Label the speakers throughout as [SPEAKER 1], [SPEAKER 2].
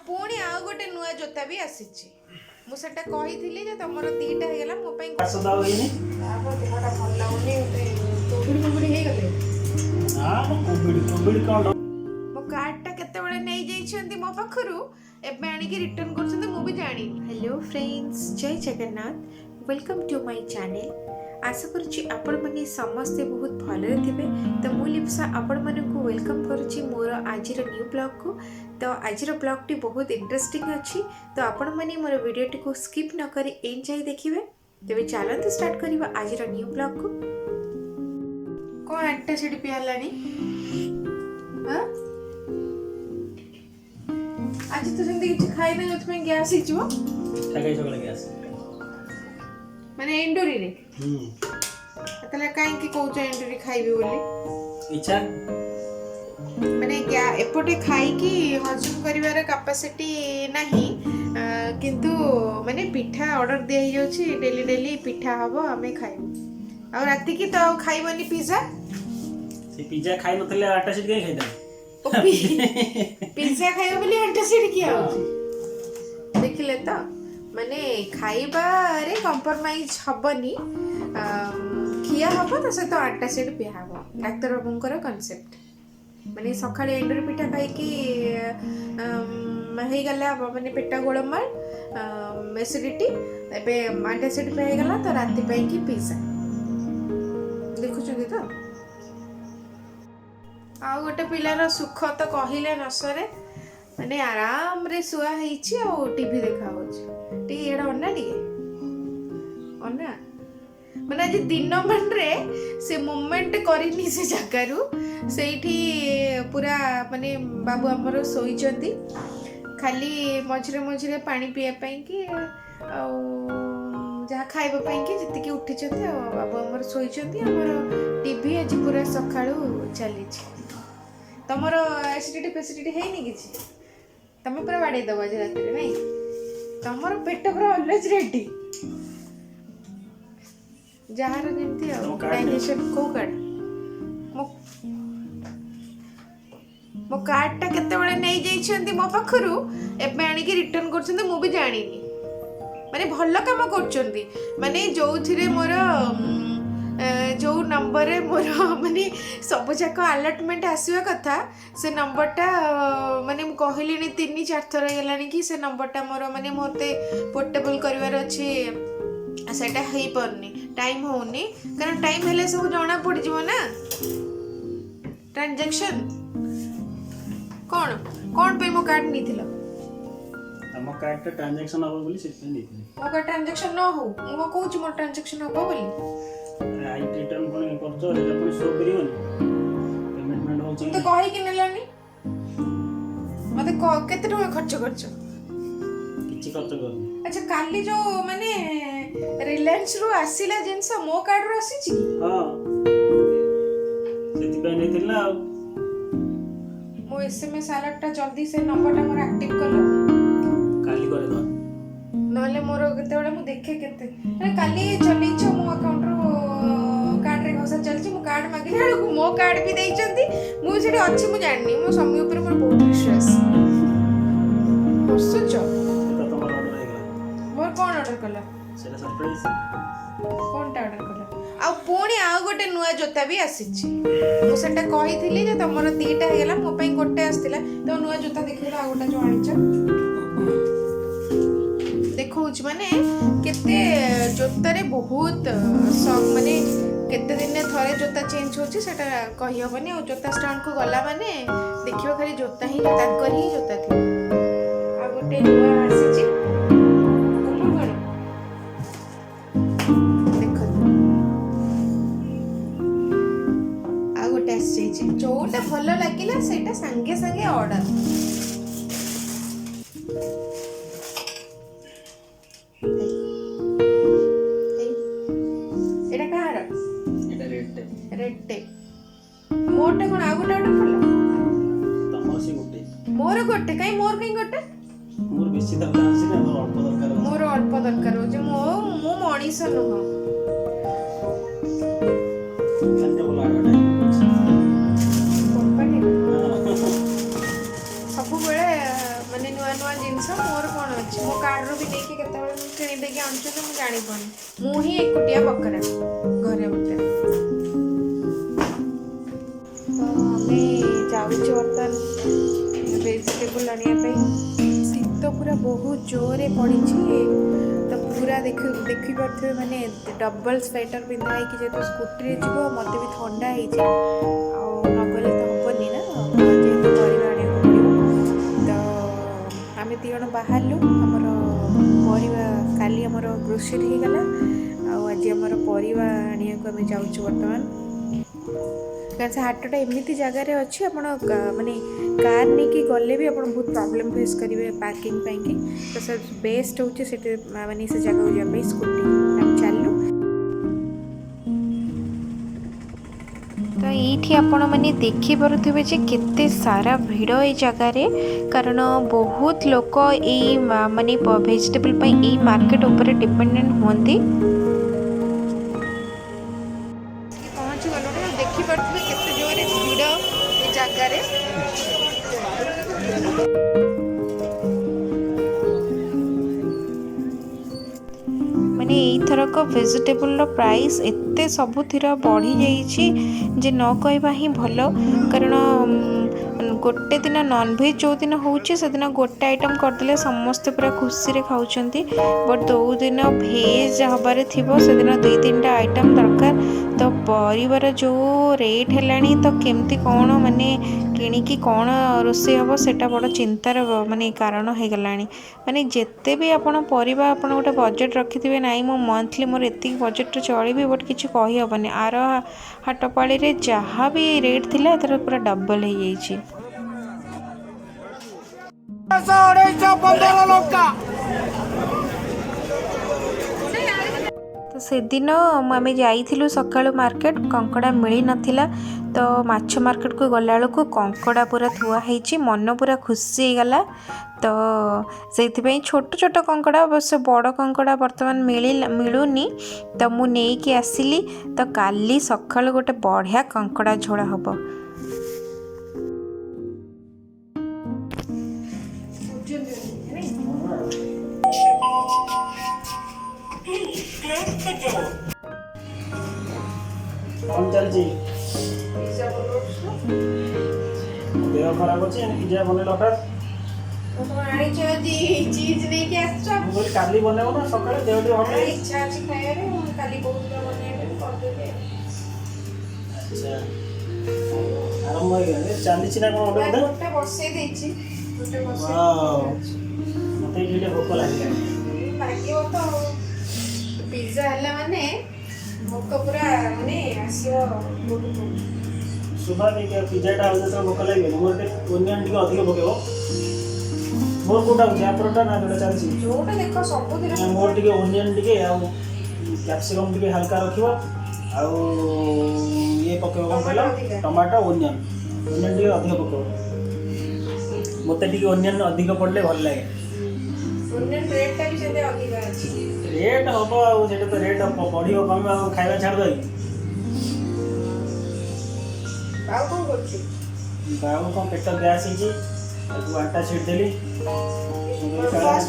[SPEAKER 1] पुणी आउ गोटे नुआ जोता भी आसीची मु सेटा कहिथिली जे तमरो दीटा हे गेला मो पई
[SPEAKER 2] सदा होइनी
[SPEAKER 1] आबो देहटा भल लागुनी कोविड हे गले
[SPEAKER 2] कोविड कोन
[SPEAKER 1] मो कार्डटा केते बेले नै जाइछंती मो पाखरु एबे आनी के रिटर्न करछंती मु भी जानी। हेलो फ्रेंड्स, जय Jagannath, welcome to my channel. आशा करुच्ची आपण मैंने समस्ते बहुत भलरे थे। तो मु लिप्सा आपण मानक वेलकम करुच्ची मोर आज न्यू ब्लॉग को। तो आज ब्लॉग टी बहुत इंटरेस्टिंग अच्छी, तो आपण मैंने मोर वीडियो टी को स्किप न करी एंड जाई देखिबे। तेबे चलते स्टार्ट करिबा आज न्यू ब्लॉग को। कोन आटा सेडी पियालानी हां आज तो जंदी किछ खाइ ना जत में गैस ही जो
[SPEAKER 2] खाइ सगळे गैस
[SPEAKER 1] माने एंडोरी रे तले काई की कहउछ एंडोरी खाइबे बोली
[SPEAKER 2] इच्छा
[SPEAKER 1] माने क्या एपटे खाई की हजम करिवार कैपेसिटी नाही, किंतु माने पिठा ऑर्डर दे ही जाउची डेली डेली पिठा हबो हमें खाइबो। आ राती की तो खाइबनी पिज्जा
[SPEAKER 2] से पिज्जा खाइ नथले आटा सीट के खाइदा
[SPEAKER 1] पिज्जा खाइबो बोली आटा सीट किया होची देखिले तो माने खाइबा रे कंप्रोमाइज हबनी, खिया हबो तो से तो आटा सीट पिया हबो डाक्टर बाबूंकर कांसेप्ट। माने सकाळे एंडर पिठा खाई कि हे गला माने पेटा गोळमाल एसिडिटी एबे आटा सीट पे गला तो राती पे कि पिज्जा देखु छथि तो। आ गोटे पिलार सुख तो कहिले न सरे, माने आराम रे सुआ हेछि आ टीवी देखा होछि टी एडा अन्ना टी अन्ना माने आज दिन मन रे से मोमेंट करिनी से जगारू सेठी पूरा माने बाबू हमर सोइचंती खाली मझरे मझरे पानी पिया पई कि आ जहाँ खाइबा पई कि जति कि उठिचंती आ बाबू हमर सोइचंती हमर टीवी आज पूरा सखाळू चली छी। तमरो एसिडिटी फेसिडिटी हेनी किछि तमे पूरा बाडे दबा जे रात रे नहीं तमरो पेट पूरा ऑलवेज रेडी जहार जेमती आ डाइजेशन को कार्ड मो कार्ड टा केते बेले नै जाइछंती मो पाखरु एबे आनी के रिटर्न करछंती मु भी जानिनी। माने भल्लो काम करछंती माने जोथिरे मोर जो नंबर रे मोर माने सब जाक अलर्टमेंट आसीवा कथा से नंबरटा माने मु कहलिनी 3-4 थर गेलानी कि से नंबरटा मोर माने मोते पोर्टेबल करिवार अछि सेटा हेई परनी टाइम होनी कारण टाइम हेले सब जणा पड़ जिवो ना ट्रांजैक्शन कोन कोन पे मो कार्ड नीथिलो
[SPEAKER 2] हम कार्ड के ट्रांजैक्शन हो बोली से नीथिली
[SPEAKER 1] मो का ट्रांजैक्शन न हो मो कहूच मो ट्रांजैक्शन हो बोली
[SPEAKER 2] आई रिटर्न कोन करछो एला कोन शो करिवनी पेमेंट हो छी
[SPEAKER 1] तो कहि कि नेलानी मते केते टका खर्च करछो
[SPEAKER 2] किछि खर्च करनी।
[SPEAKER 1] अच्छा काली जो माने रिलायंस रो आसीला जिंस मो कार्ड रो आसी छी
[SPEAKER 2] हां सेति पे नेथिला
[SPEAKER 1] मो एसएमएस अलर्ट टा जल्दी से नंबर टा मोर एक्टिव कलो
[SPEAKER 2] काली करे दो
[SPEAKER 1] नले मोर केते बेले मु देखे केते अरे काली चली छ मो अकाउंट रो कार्ड रे घसा चलची मु कार्ड मागिले हडू मो कार्ड भी देई चंती मु सेठी अछि मु जाननी मो समय ऊपर मोर बहुत विश्वास हसुच
[SPEAKER 2] तो तमर ऑर्डर हे गेला
[SPEAKER 1] मोर कोन ऑर्डर कला
[SPEAKER 2] सेला सरप्राइज
[SPEAKER 1] कोनटा ऑर्डर कला आ पुणी आ गोटे नुआ जोता भी आसीची मु सेटा कहिथिली जे तमरो दीटा हे गेला मो पई गोटे आस्तिला तो नुआ जोता देखिला आ गोटा जो आनिछ देखौछ माने केते जोतारे बहुत सब माने केते दिन ने थरे जोता चेंज होची सेटा कहि हबनी आ जोता स्टैंड को गला माने देखियो खाली जोता ही ताकर ही जोता थी आ गोटे नुआ आसीची ऊपर गण देखो आ गोटे आसीची जोटा भलो लागिला सेटा संगे संगे ऑर्डर मोरटे कोन आ गोटे ऑर्डर करला
[SPEAKER 2] तमर से गोटे
[SPEAKER 1] मोर गोटे काई मोर काई गोटे
[SPEAKER 2] मोर बेसी दरकार अछि ना मोर अल्प दरकार
[SPEAKER 1] मोर अल्प दरकार हो जे मो मणिस नह
[SPEAKER 2] कंटे बोला आटा
[SPEAKER 1] कंपनी सब बेले माने नुआ ନୂଆ ଜିନିଷ ମୋର କ'ଣ ଅଛି, ମୋ କାର୍ଡରୁ ବି ନେଇକି କେତେବେଳେ ମୁଁ କିଣିଦେଇକି ଆଣୁଛନ୍ତି ମୁଁ ଜାଣିପାରୁନି। ମୁଁ ହିଁ ଏକୁଟିଆ ବକରା ଘରେ ଗୋଟେ। ତ ଆମେ ଯାଉଛୁ ବର୍ତ୍ତମାନ ଭେଜିଟେବୁଲ ଆଣିବା ପାଇଁ। ଶୀତ ପୁରା ବହୁତ ଜୋରରେ ପଡ଼ିଛି। ତ ପୁରା ଦେଖିପାରୁଥିବେ ମାନେ ଡବଲ ସ୍ୱେଟର ପିନ୍ଧା ହେଇକି ଯେହେତୁ ସ୍କୁଟିରେ ଯିବ, ମୋତେ ବି ଥଣ୍ଡା ହେଇଛି ଆଉ ନଗଲେ ତ ହେବନି ନା, ଯେହେତୁ ପରିବା ଆଣିବାକୁ ପଡ଼ିବ। ତ ଆମେ ଦୁଇ ଜଣ ବାହାରିଲୁ। ଆମର ପରିବା କାଲି ଆମର ଗ୍ରୋସରୀ ହେଇଗଲା, ଆଉ ଆଜି ଆମର ପରିବା ଆଣିବାକୁ ଆମେ ଯାଉଛୁ ବର୍ତ୍ତମାନ। କାରଣ ସେ ହାଟଟା ଏମିତି ଜାଗାରେ ଅଛି, ଆପଣ ମାନେ କାର୍ ନେଇକି ଗଲେ ବି ଆପଣ ବହୁତ ପ୍ରୋବ୍ଲେମ୍ ଫେସ୍ କରିବେ ପାର୍କିଂ ପାଇଁକି। ତ ସେ ବେଷ୍ଟ ହେଉଛି ସେଠି ମାନେ ସେ ଜାଗାକୁ ଯିବା ପାଇଁ ସ୍କୁଟି। ଆମେ ଚାଲିଲୁ। ତ ଏଇଠି ଆପଣମାନେ ଦେଖିପାରୁଥିବେ ଯେ କେତେ ସାରା ଭିଡ଼ ଏଇ ଜାଗାରେ, କାରଣ ବହୁତ ଲୋକ ଏଇ ମାନେ ଭେଜିଟେବୁଲ ପାଇଁ ଏଇ ମାର୍କେଟ ଉପରେ ଡିପେଣ୍ଡେଣ୍ଟ ହୁଅନ୍ତି। ପହଞ୍ଚିଗଲୁଣି, ଦେଖିପାରୁଥିବେ କେତେ ଜୋରରେ ଭିଡ଼ ଏ ଜାଗାରେ। ମାନେ ଏଇଥରକ ଭେଜିଟେବୁଲର ପ୍ରାଇସ୍ ଏତେ ସବୁଥିର ବଢ଼ିଯାଇଛି ଯେ ନ କହିବା ହିଁ ଭଲ। କାରଣ ଗୋଟେ ଦିନ ନନଭେଜ୍ ଯେଉଁଦିନ ହେଉଛି ସେଦିନ ଗୋଟେ ଆଇଟମ୍ କରିଦେଲେ ସମସ୍ତେ ପୁରା ଖୁସିରେ ଖାଉଛନ୍ତି, ବଟ୍ ଯେଉଁ ଦିନ ଭେଜ୍ ହେବାରେ ଥିବ ସେଦିନ 2-3ଟା ଆଇଟମ୍ ଦରକାର। ତ ପରିବାର ଯେଉଁ ରେଟ୍ ହେଲାଣି, ତ କେମିତି କ'ଣ ମାନେ କିଣିକି କ'ଣ ରୋଷେଇ ହେବ ସେଇଟା ବଡ଼ ଚିନ୍ତାର ମାନେ କାରଣ ହେଇଗଲାଣି। ମାନେ ଯେତେ ବି ଆପଣ ପରିବା ଆପଣ ଗୋଟେ ବଜେଟ୍ ରଖିଥିବେ, ନାଇଁ ମୁଁ ମନ୍ଥଲି ମୋର ଏତିକି ବଜେଟ୍ରେ ଚଳିବି, ବଟ୍ କିଛି କହିହେବନି। ଆର ହାଟ ପାଳିରେ ଯାହା ବି ରେଟ୍ ଥିଲା ଏଥର ପୁରା ଡବଲ୍ ହେଇଯାଇଛି। ତ ସେଦିନ ଆମେ ଯାଇଥିଲୁ ସକାଳୁ ମାର୍କେଟ, କଙ୍କଡ଼ା ମିଳିନଥିଲା। ତ ମାଛ ମାର୍କେଟକୁ ଗଲାବେଳକୁ କଙ୍କଡ଼ା ପୁରା ଥୁଆ ହେଇଛି, ମନ ପୁରା ଖୁସି ହେଇଗଲା। ତ ସେଇଥିପାଇଁ ଛୋଟ ଛୋଟ କଙ୍କଡ଼ା, ଅବଶ୍ୟ ବଡ଼ କଙ୍କଡ଼ା ବର୍ତ୍ତମାନ ମିଳୁନି। ତ ମୁଁ ନେଇକି ଆସିଲି। ତ କାଲି ସକାଳୁ ଗୋଟେ ବଢ଼ିଆ କଙ୍କଡ଼ା ଝୋଳ ହେବ।
[SPEAKER 2] କ'ଣ ଚାଲିଛି? ଦେହ ଖରାପ ଅଛି, ପିଜା ବନେଇଲ ହଠାତ୍?
[SPEAKER 1] ଆଣିଛ ଆଜି ଚିଜ୍ ନେଇକି ଆସିଛ?
[SPEAKER 2] ମୁଁ କହିଲି କାଲି ବନେଇବ ନା ସକାଳେ, ଦେହ ଟିକେ ଭଲ
[SPEAKER 1] ଇଚ୍ଛା ଅଛି ଖାଇବାରେ, ମୁଁ କାଲି କହୁଥିଲି ବନେଇବା ପାଇଁ କରିଦେବି।
[SPEAKER 2] ଆଚ୍ଛା, ଆରମ୍ଭ ହେଇଗଲା, ଚାଲିଛି ନା କ'ଣ ଗୋଟେ?
[SPEAKER 1] ଗୋଟେ ବସେଇ ଦେଇଛି, ଗୋଟେ ବସେଇ।
[SPEAKER 2] ମୋତେ ଟିକେ ଭୋକ ଲାଗିଲାଣି।
[SPEAKER 1] ଲାଗିବ ତ, ପିଜା ହେଲା ମାନେ ଭୋକ ପୁରା ମାନେ ଆସିବ।
[SPEAKER 2] ସ୍ୱାଭାବିକ, ପିଜାଟା ଆଉ ଯେତେବେଳେ ଭୋକ ଲାଗିବନି। ମୋର ଟିକେ ଓନିଅନ୍ ଟିକେ ଅଧିକ ପକେଇବ। ମୋର କୋଉଟା ହେଉଛି, ଆପଣଟା ନା ଯୋଉଟା ଚାଲିଛି?
[SPEAKER 1] ଯୋଉଟା ଦେଖ ସବୁଥିରେ।
[SPEAKER 2] ମୋର ଟିକେ ଓନିଅନ୍ ଟିକେ ଆଉ କ୍ୟାପ୍ସିକମ୍ ଟିକେ ହାଲକା ରଖିବ, ଆଉ ଇଏ ପକେଇବ କ'ଣ କହିଲ, ଟମାଟୋ ଓନିଅନ୍ ଟିକେ ଅଧିକ ପକେଇବ। ମୋତେ ଟିକେ ଓନିଅନ୍ ଅଧିକ ପଡ଼ିଲେ ଭଲ ଲାଗେ।
[SPEAKER 1] ଓନିଅନ୍ ରେଟ୍ଟା ବି ସେତେ ଅଧିକ ଅଛି।
[SPEAKER 2] ରେଟ୍ ହେବ ଆଉ, ସେଇଟା ତ ରେଟ୍ ବଢ଼ିବ କମିବ, ଆଉ ଖାଇବା ଛାଡ଼ିଦେବି।
[SPEAKER 1] ଆଉ କ'ଣ କରୁଛୁ?
[SPEAKER 2] ଆଉ କ'ଣ ପେଟ ଗ୍ୟାସ୍ ହେଇଛି, ତାକୁ ଆଟା ସିଟ୍ ଦେଲି।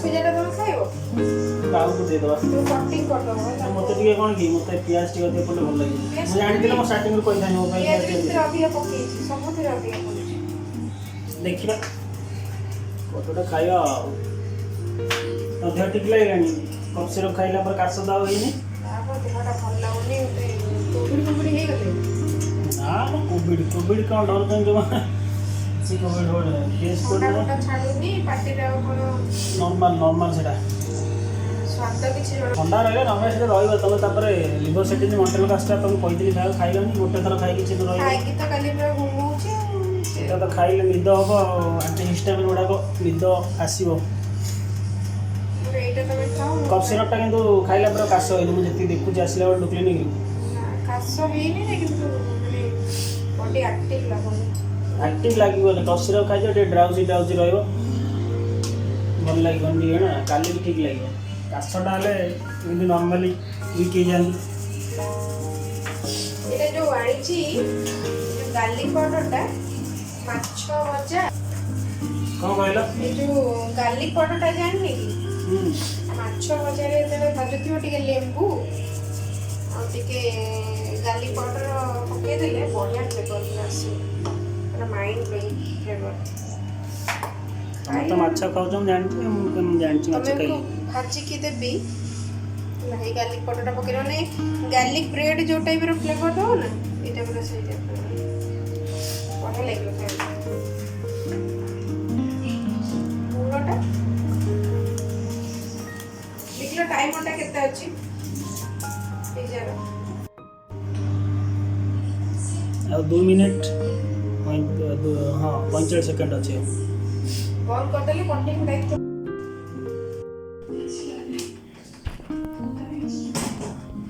[SPEAKER 1] ପିଜାଟା ତମେ ଖାଇବ?
[SPEAKER 2] ବାଉକୁ ଦେଇଦେବା,
[SPEAKER 1] କଟିଂ କରିଦେବ।
[SPEAKER 2] ମୋତେ ଟିକେ କ'ଣ କି, ମୋତେ ପିଆଜ ଟିକେ ଅଧିକ ପଡ଼ିଲେ ଭଲ ଲାଗିବ। ମୁଁ ଜାଣିଥିଲି, ମୋ ଷ୍ଟାର୍ଟିଂରୁ କହିଥାନ୍ତି ମୋ ପାଇଁ ପିଆଜ ଟିକେ
[SPEAKER 1] ଅଧିକ ପକେଇଛି, ସବୁଥିରେ ଅଧିକ ପକେଇଛି।
[SPEAKER 2] ଦେଖିବା କତଟା ଖାଇବା ଆଉ। ତ ଦେହ ଠିକ୍ ଲାଗିଲାଣି? କଫ୍ ସିରପ୍ ଖାଇଲା ପରେ କାଶ ତ ଆଉ ହେଇନି?
[SPEAKER 1] ତାପରେ ଦେହଟା ଭଲ ଲାଗୁନି, କୋଭିଡ୍ ହେଇଗଲେ।
[SPEAKER 2] ନା କୋଭିଡ୍ କ'ଣ ଡରୁଛନ୍ତି ଯୋଉମାନେ, ସେ କୋଭିଡ୍ ଗୋଟେ କେସ୍
[SPEAKER 1] ଥଣ୍ଡା ଛାଡୁନି, ପାଟିରେ ଆଉ କ'ଣ
[SPEAKER 2] ନର୍ମାଲ୍ ସେଟା
[SPEAKER 1] ସ୍ୱାଦ କିଛି
[SPEAKER 2] ଥଣ୍ଡା ରହିଲେ ନର୍ମାଲ୍ ସେଟା ରହିବ। ତମେ ତାପରେ ଲିଭର ସେଟିନ୍ ମଣ୍ଟେଲ କାଷ୍ଟା ତମକୁ କହିଥିଲି ଖାଇବା, ଖାଇଲନି। ଗୋଟେ ଥର ଖାଇକି ସେ ରହିବ,
[SPEAKER 1] ଖାଇକି ତ କାଲି ପୁରା ଘୁମଉଛି।
[SPEAKER 2] ସେଟା ତ ଖାଇଲେ ନିଦ ହେବ, ଆଣ୍ଟିହିଷ୍ଟାମିନ୍ ଗୁଡ଼ାକ ନିଦ ଆସିବ।
[SPEAKER 1] ଏଇଟା ତମେ ଖାଅ।
[SPEAKER 2] କଫ୍ ସିରପ୍ଟା କିନ୍ତୁ ଖାଇଲା ପରେ କାଶ ହେଇନି, ମୁଁ ଯେତିକି ଦେଖୁଛି ଆସିଲା ବେଳକୁ କ୍ଲିନିକ୍।
[SPEAKER 1] କାଶ ହେଇନି କିନ୍ତୁ ମାନେ ବଡି ଆକ୍ଟିଭ ଲାଗୁନି।
[SPEAKER 2] ଆକ୍ଟିଭ ଲାଗିବନି, କଫ୍ ସିରପ୍ ଖାଇଛ ଟିକେ ଡ୍ରାଉଜି ରହିବ, ଭଲ ଲାଗିବନି ଟିକେ ନା। କାଲି ବି ଠିକ୍ ଲାଗିବ। କାଶଟା ହେଲେ ଏମିତି ନର୍ମାଲି ୱିକ୍ ହେଇଯାଆନ୍ତି।
[SPEAKER 1] ଏଇଟା ଯେଉଁ ଆଣିଛି ଗାର୍ଲିକ୍ ପାଉଡରଟା, ମାଛ ଭଜା
[SPEAKER 2] କ'ଣ କହିଲ?
[SPEAKER 1] ଏ ଯୋଉ ଗାର୍ଲିକ ପାଉଡରଟା ଜାଣିନି କି
[SPEAKER 2] ହୁଁ
[SPEAKER 1] ମାଛ ଭଜାରେ ଯେତେବେଳେ ଭାଜୁଥିବ ଟିକେ ଲେମ୍ବୁ ଆଉ ଟିକେ ଗାର୍ଲିକ ପାଉଡର ପକେଇଦେଲେ ବଢ଼ିଆ ଫ୍ଲେଭର ଆସିବ ମାନେ ମାଇଣ୍ଡ ବ୍ଲୋଇଂ ଫ୍ଲେଭର।
[SPEAKER 2] ତମେ ତ ମାଛ ଖାଉଛ ମୁଁ ଜାଣିଛି, ମୁଁ କେମିତି ଜାଣିଛି ମାଛ
[SPEAKER 1] ତମକୁ
[SPEAKER 2] ଖାଇଲି।
[SPEAKER 1] ଭାଜିକି ଦେବି ଭାଇ ଗାର୍ଲିକ ପାଉଡରଟା ପକେଇଲେ ମାନେ ଗାର୍ଲିକ ବ୍ରେଡ୍ ଯୋଉ ଟାଇପର ଫ୍ଲେଭର ଦେବ ନା ଏଇଟା ପୁରା ସେଇ ଟାଇପର ବଢ଼ିଆ ଲାଗିବ ଖାଇବା। ଲୁଣଟା ଦେଖିଲ ଟାଇମରଟା କେତେ ଅଛି ପିଜ୍ଜାର?
[SPEAKER 2] ଆଉ 2 ମିନିଟ୍ ହଁ 45 ସେକେଣ୍ଡ ଅଛି।
[SPEAKER 1] ବନ୍ଦ କରିଦେଲେ କଣ୍ଟିନ୍ୟୁ ଦାୟିତ୍ୱ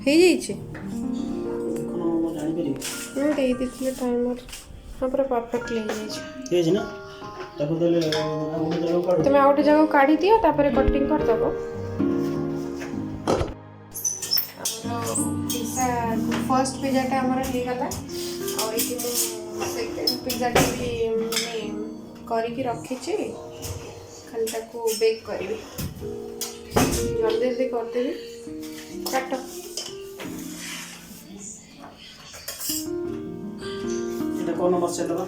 [SPEAKER 1] ହେଇଯାଇଛି।
[SPEAKER 2] ଦେଖୁନ ମୁଁ ଜାଣିପାରିବି
[SPEAKER 1] ମୁଁ ଦେଇ ଦେଇଥିଲି ଟାଇମର ପୁରା ପରଫେକ୍ଟଲି ହେଇଯାଇଛି।
[SPEAKER 2] ହେଇଛି ନା? ତାକୁ ଦେଲେ ଆଉ ଗୋଟେ ଜାଗାକୁ କାଢୁ।
[SPEAKER 1] ତୁମେ ଆଉ ଗୋଟେ ଜାଗାକୁ କାଢ଼ି ଦିଅ ତାପରେ କଟିଂ କରିଦେବ। ଆମର ପିଜ୍ଜା ଫର୍ଷ୍ଟ ପିଜ୍ଜାଟା ଆମର ହେଇଗଲା ଆଉ ଏଇଠି ମୁଁ ସେକେଣ୍ଡ ପିଜ୍ଜାଟା ବି ମାନେ କରିକି ରଖିଛି, ଖାଲି ତାକୁ ବେକ୍ କରିବି। ଜଲ୍ଦି ଜଲ୍ଦି କରିଦେବି। କାଟ।
[SPEAKER 2] ଏଇଟା କ'ଣ ନମ୍ବର ସେଲର?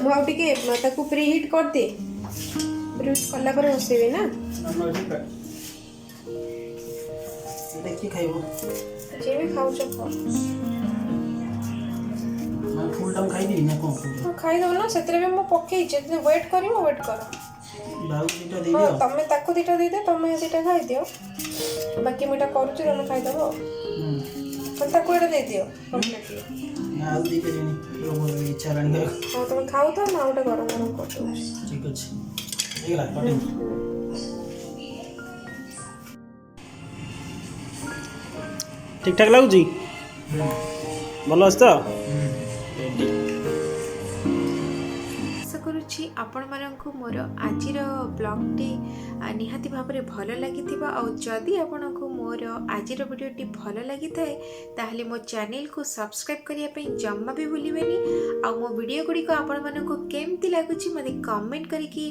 [SPEAKER 1] ମୁଁ ଆଉ ଟିକେ ତାକୁ ପ୍ରି ହିଟ୍ କରିଦିଏ, ପ୍ରି ହିଟ୍ କଲା ପରେ ବସେଇବି ନା।
[SPEAKER 2] ଦେଖି ଖାଇବ
[SPEAKER 1] ଯିଏ ବି ଖାଉଛ ଖାଅ।
[SPEAKER 2] ଫୁଲଟା ମୁଁ ଖାଇଦେବି ନା କ'ଣ?
[SPEAKER 1] ହଁ ଖାଇଦେବ ନା, ସେଥିରେ ବି ମୁଁ ପକେଇଛି। ଯଦି ୱେଟ୍ କରିବ ୱେଟ୍ କର।
[SPEAKER 2] ବାହୁକୁ ଦୁଇଟା
[SPEAKER 1] ହଁ
[SPEAKER 2] ଦେଇଦିଅ।
[SPEAKER 1] ତମେ ତାକୁ ଦୁଇଟା ଦେଇଦିଅ, ତମେ ଦୁଇଟା ଖାଇଦିଅ, ବାକି ମୁଁ ଏଇଟା କରୁଛି ତମେ ଖାଇଦେବ ଆଉ। ତାକୁ ଏଇଟା ଦେଇଦିଅ କମ୍ପ୍ଲିଟଲି।
[SPEAKER 2] ଆଉ ଦେଇପାରିବିନି, ଇଚ୍ଛା ହେଲାଣି ଖାଇବାକୁ।
[SPEAKER 1] ହଁ ତମେ ଖାଉଥାଅ, ମୁଁ ଆଉ ଗୋଟେ ଗରମ ଗରମ କରିଦେଉଛି।
[SPEAKER 2] ଠିକ୍ ଅଛି, ହେଇଗଲା କଟିଂ। ଠିକ୍ ଠାକ୍ ଲାଗୁଛି? ଭଲ ଅଛି ତ?
[SPEAKER 1] ଆଶା କରୁଛି ଆପଣମାନଙ୍କୁ ମୋର ଆଜିର ବ୍ଲଗ୍ଟି ନିହାତି ଭାବରେ ଭଲ ଲାଗିଥିବ। ଆଉ ଯଦି ଆପଣଙ୍କୁ ମୋର ଆଜିର ଭିଡ଼ିଓଟି ଭଲ ଲାଗିଥାଏ ତାହେଲେ ମୋ ଚ୍ୟାନେଲକୁ ସବସ୍କ୍ରାଇବ୍ କରିବା ପାଇଁ ଜମା ବି ଭୁଲିବେନି। ଆଉ ମୋ ଭିଡ଼ିଓ ଗୁଡ଼ିକ ଆପଣମାନଙ୍କୁ କେମିତି ଲାଗୁଛି ମୋତେ କମେଣ୍ଟ କରିକି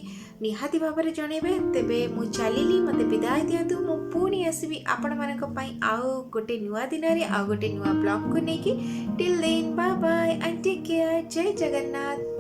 [SPEAKER 1] ନିହାତି ଭାବରେ ଜଣାଇବେ। ତେବେ ମୁଁ ଚାଲିଲି, ମୋତେ ବିଦାୟ ଦିଅନ୍ତୁ। ମୁଁ ପୁଣି ଆସିବି ଆପଣମାନଙ୍କ ପାଇଁ ଆଉ ଗୋଟେ ନୂଆ ଦିନରେ ଆଉ ଗୋଟେ ନୂଆ ବ୍ଲଗ୍କୁ ନେଇକି। Till then bye bye and take care. ଜୟ ଜଗନ୍ନାଥ।